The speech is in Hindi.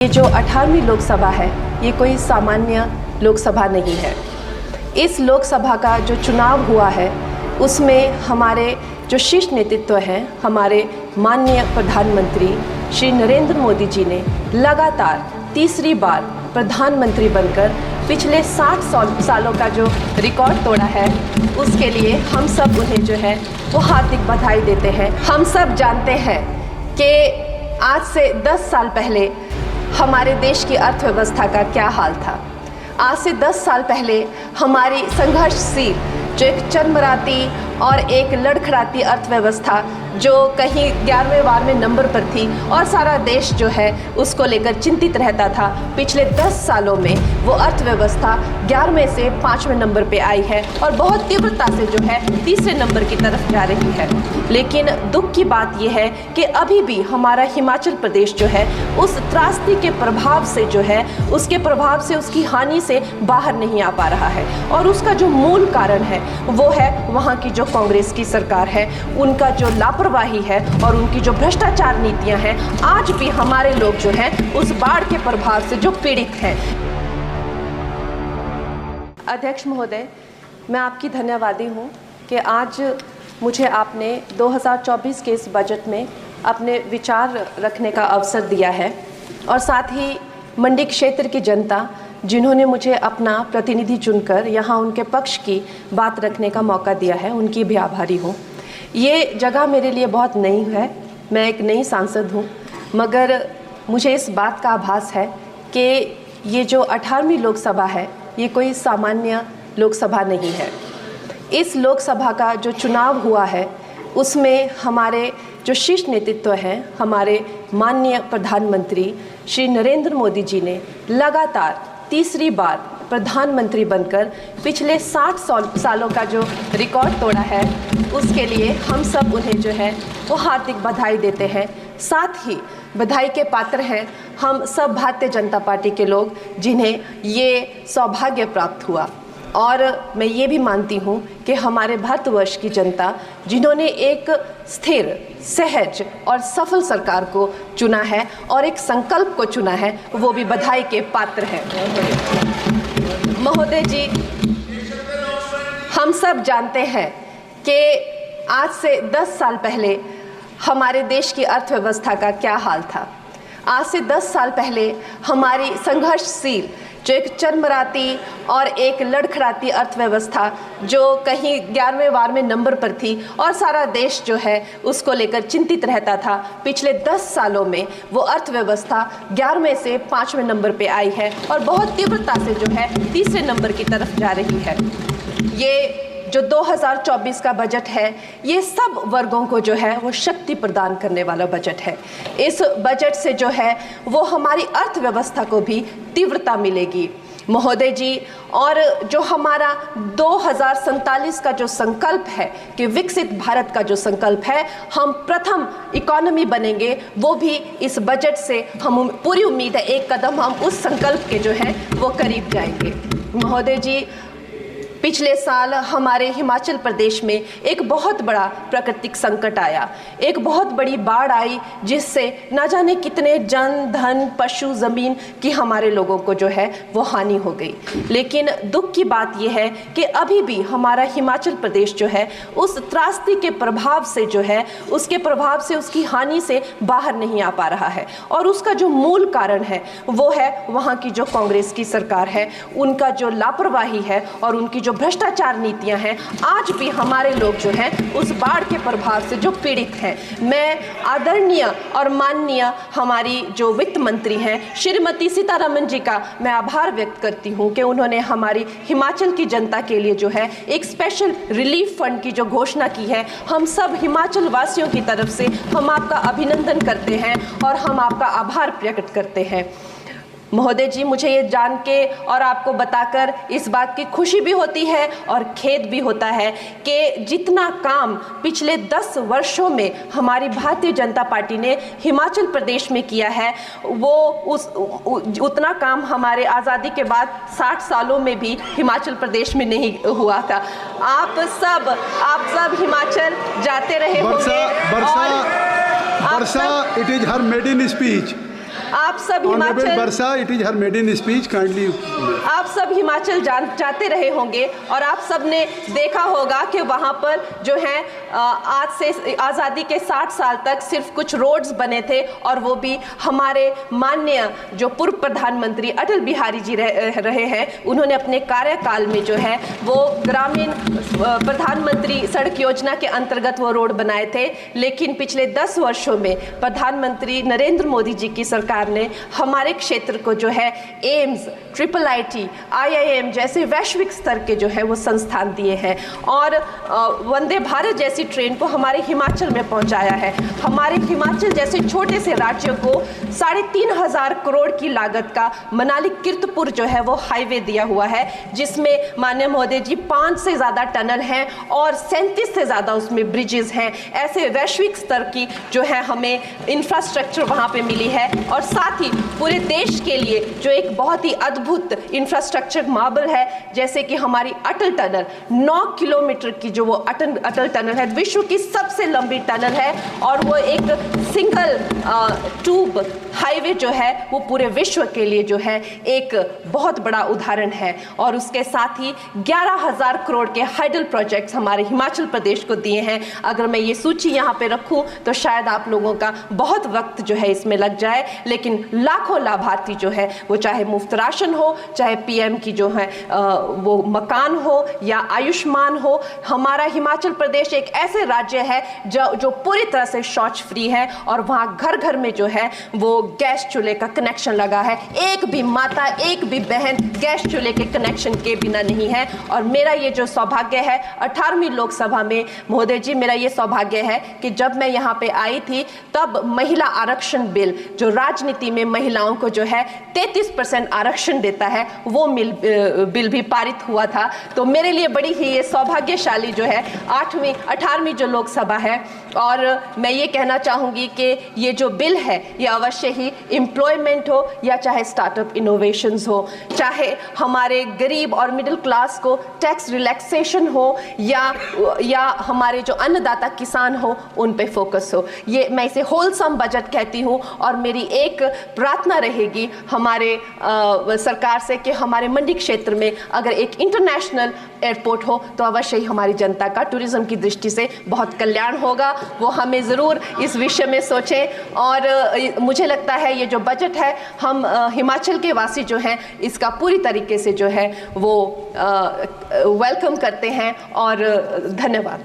ये जो 18वीं लोकसभा है ये कोई सामान्य लोकसभा नहीं है। इस लोकसभा का जो चुनाव हुआ है उसमें हमारे जो शीर्ष नेतृत्व हैं, हमारे माननीय प्रधानमंत्री श्री नरेंद्र मोदी जी ने लगातार तीसरी बार प्रधानमंत्री बनकर पिछले 60 सालों का जो रिकॉर्ड तोड़ा है, उसके लिए हम सब उन्हें जो है वो हार्दिक बधाई देते हैं। हम सब जानते हैं कि आज से 10 साल पहले हमारे देश की अर्थव्यवस्था का क्या हाल था। आज से 10 साल पहले हमारी संघर्षशील जो एक चरमराती और एक लड़खड़ाती अर्थव्यवस्था जो कहीं 11वें-12वें नंबर पर थी और सारा देश जो है उसको लेकर चिंतित रहता था, पिछले 10 सालों में वो अर्थव्यवस्था 11वें से 5वें नंबर पे आई है और बहुत तीव्रता से जो है तीसरे नंबर की तरफ जा रही है। लेकिन दुख की बात यह है कि अभी भी हमारा हिमाचल प्रदेश जो है उस त्रासदी के प्रभाव से जो है उसके प्रभाव से, उसकी हानि से बाहर नहीं आ पा रहा है। और उसका जो मूल कारण है वो है वहाँ की जो कांग्रेस की सरकार है, उनका जो लापरवाही है और उनकी जो भ्रष्टाचार नीतियां हैं। आज भी हमारे लोग जो हैं उस बाढ़ के प्रभाव से जो पीड़ित हैं। अध्यक्ष महोदय, मैं आपकी धन्यवादी हूं कि आज मुझे आपने 2024 के इस बजट में अपने विचार रखने का अवसर दिया है और साथ ही मंडी क्षेत्र की जनता जिन्होंने मुझे अपना प्रतिनिधि चुनकर यहाँ उनके पक्ष की बात रखने का मौका दिया है, उनकी भी आभारी हूँ। ये जगह मेरे लिए बहुत नई है, मैं एक नई सांसद हूँ, मगर मुझे इस बात का आभास है कि ये जो 18वीं लोकसभा है ये कोई सामान्य लोकसभा नहीं है। इस लोकसभा का जो चुनाव हुआ है उसमें हमारे जो शीर्ष नेतृत्व हैं, हमारे माननीय प्रधानमंत्री श्री नरेंद्र मोदी जी ने लगातार तीसरी बार प्रधानमंत्री बनकर पिछले 60 सालों का जो रिकॉर्ड तोड़ा है, उसके लिए हम सब उन्हें जो है वो हार्दिक बधाई देते हैं। साथ ही बधाई के पात्र हैं हम सब भारतीय जनता पार्टी के लोग जिन्हें ये सौभाग्य प्राप्त हुआ। और मैं ये भी मानती हूँ कि हमारे भारतवर्ष की जनता जिन्होंने एक स्थिर, सहज और सफल सरकार को चुना है और एक संकल्प को चुना है, वो भी बधाई के पात्र हैं। महोदय जी, हम सब जानते हैं कि आज से 10 साल पहले हमारे देश की अर्थव्यवस्था का क्या हाल था। आज से 10 साल पहले हमारी संघर्षशील जो एक चरमराती और एक लड़खड़ाती अर्थव्यवस्था जो कहीं 11वें-12वें नंबर पर थी और सारा देश जो है उसको लेकर चिंतित रहता था, पिछले 10 सालों में वो अर्थव्यवस्था 11वें से 5वें नंबर पे आई है और बहुत तीव्रता से जो है तीसरे नंबर की तरफ जा रही है। ये जो 2024 का बजट है ये सब वर्गों को जो है वो शक्ति प्रदान करने वाला बजट है। इस बजट से जो है वो हमारी अर्थव्यवस्था को भी तीव्रता मिलेगी महोदय जी। और जो हमारा 2047 का जो संकल्प है कि विकसित भारत का जो संकल्प है, हम प्रथम इकोनॉमी बनेंगे, वो भी इस बजट से हम पूरी उम्मीद है एक कदम हम उस संकल्प के जो है वो करीब जाएंगे। महोदय जी, पिछले साल हमारे हिमाचल प्रदेश में एक बहुत बड़ा प्राकृतिक संकट आया, एक बहुत बड़ी बाढ़ आई जिससे ना जाने कितने जन, धन, पशु, ज़मीन की हमारे लोगों को जो है वो हानि हो गई। लेकिन दुख की बात यह है कि अभी भी हमारा हिमाचल प्रदेश जो है उस त्रासदी के प्रभाव से जो है उसके प्रभाव से, उसकी हानि से बाहर नहीं आ पा रहा है। और उसका जो मूल कारण है वो है वहाँ की जो कांग्रेस की सरकार है, उनका जो लापरवाही है और उनकी भ्रष्टाचार नीतियां हैं। आज भी हमारे लोग जो हैं उस बाढ़ के प्रभाव से जो पीड़ित हैं। मैं आदरणीय और माननीय हमारी जो वित्त मंत्री हैं श्रीमती सीतारमण जी का मैं आभार व्यक्त करती हूं कि उन्होंने हमारी हिमाचल की जनता के लिए जो है एक स्पेशल रिलीफ फंड की जो घोषणा की है। हम सब हिमाचल वासियों की तरफ से हम आपका अभिनंदन करते हैं और हम आपका आभार प्रकट करते हैं। महोदय जी, मुझे ये जान के और आपको बताकर इस बात की खुशी भी होती है और खेद भी होता है कि जितना काम पिछले 10 वर्षों में हमारी भारतीय जनता पार्टी ने हिमाचल प्रदेश में किया है वो उतना काम हमारे आज़ादी के बाद 60 सालों में भी हिमाचल प्रदेश में नहीं हुआ था। आप सब हिमाचल जाते रहे होंगे। Varsha, it is her maiden speech. आप सब Himachal, Varsha, it is her maiden speech, kindly. आप सब हिमाचल जाते रहे होंगे और आप सब ने देखा होगा कि वहाँ पर जो है आज से आज़ादी के 60 साल तक सिर्फ कुछ रोड्स बने थे, और वो भी हमारे माननीय जो पूर्व प्रधानमंत्री अटल बिहारी जी रहे हैं, उन्होंने अपने कार्यकाल में जो है वो ग्रामीण प्रधानमंत्री सड़क योजना के अंतर्गत वो रोड बनाए थे। लेकिन पिछले 10 वर्षों में प्रधानमंत्री नरेंद्र मोदी जी की सरकार ने हमारे क्षेत्र को जो है एम्स, IIT, IIM जैसे वैश्विक स्तर के जो है वो संस्थान दिए हैं, और वंदे भारत जैसी ट्रेन को हमारे हिमाचल में पहुंचाया है। हमारे हिमाचल जैसे छोटे से राज्य को 3,500 करोड़ की लागत का मनाली कीर्तपुर जो है वो हाईवे दिया हुआ है, जिसमें माननीय महोदय जी 5 से ज़्यादा टनल हैं और 37 से ज़्यादा उसमें ब्रिजेस हैं। ऐसे वैश्विक स्तर की जो है हमें इंफ्रास्ट्रक्चर वहाँ पे मिली है, और साथ ही पूरे देश के लिए जो एक बहुत ही अद्भुत इंफ्रास्ट्रक्चर मार्बल है, जैसे कि हमारी अटल टनल 9 किलोमीटर की जो वो अटल टनल है, विश्व की सबसे लंबी टनल है, और वो एक सिंगल ट्यूब हाईवे जो है वो पूरे विश्व के लिए जो है एक बहुत बड़ा उदाहरण है। और उसके साथ ही 11,000 करोड़ के हाइडल प्रोजेक्ट्स हमारे हिमाचल प्रदेश को दिए हैं। अगर मैं ये सूची यहाँ पे रखूँ तो शायद आप लोगों का बहुत वक्त जो है इसमें लग जाए, लेकिन लाखों लाभार्थी जो है वो चाहे मुफ्त राशन हो, चाहे PM की जो है वो मकान हो या आयुष्मान हो, हमारा हिमाचल प्रदेश एक ऐसे राज्य है जो पूरी तरह से शौच फ्री है, और वहाँ घर घर में जो है वो गैस चूल्हे का कनेक्शन लगा है। एक भी माता, एक भी बहन गैस चूल्हे के कनेक्शन के बिना नहीं है। और मेरा ये जो सौभाग्य है 18वीं लोकसभा में महोदय जी, मेरा ये सौभाग्य है कि जब मैं यहाँ पे आई थी तब महिला आरक्षण बिल जो राजनीति में महिलाओं को जो है 33% आरक्षण देता है, वो बिल भी पारित हुआ था। तो मेरे लिए बड़ी ही ये सौभाग्यशाली जो है 18वीं जो लोकसभा है। और मैं ये कहना चाहूँगी कि ये जो बिल है ये अवश्य ही एम्प्लॉयमेंट हो या चाहे स्टार्टअप इनोवेशंस हो, चाहे हमारे गरीब और मिडिल क्लास को टैक्स रिलैक्सेशन हो या हमारे जो अन्नदाता किसान हो उन पे फोकस हो। ये मैं इसे होलसम बजट कहती हूँ, और मेरी एक प्रार्थना रहेगी हमारे सरकार से कि हमारे मंडी क्षेत्र में अगर एक इंटरनेशनल एयरपोर्ट हो तो अवश्य ही हमारी जनता का टूरिज्म की दृष्टि से बहुत कल्याण होगा। वो हमें ज़रूर इस विषय में सोचें, और मुझे लगता है ये जो बजट है हम हिमाचल के वासी जो हैं इसका पूरी तरीके से जो है वो वेलकम करते हैं। और धन्यवाद।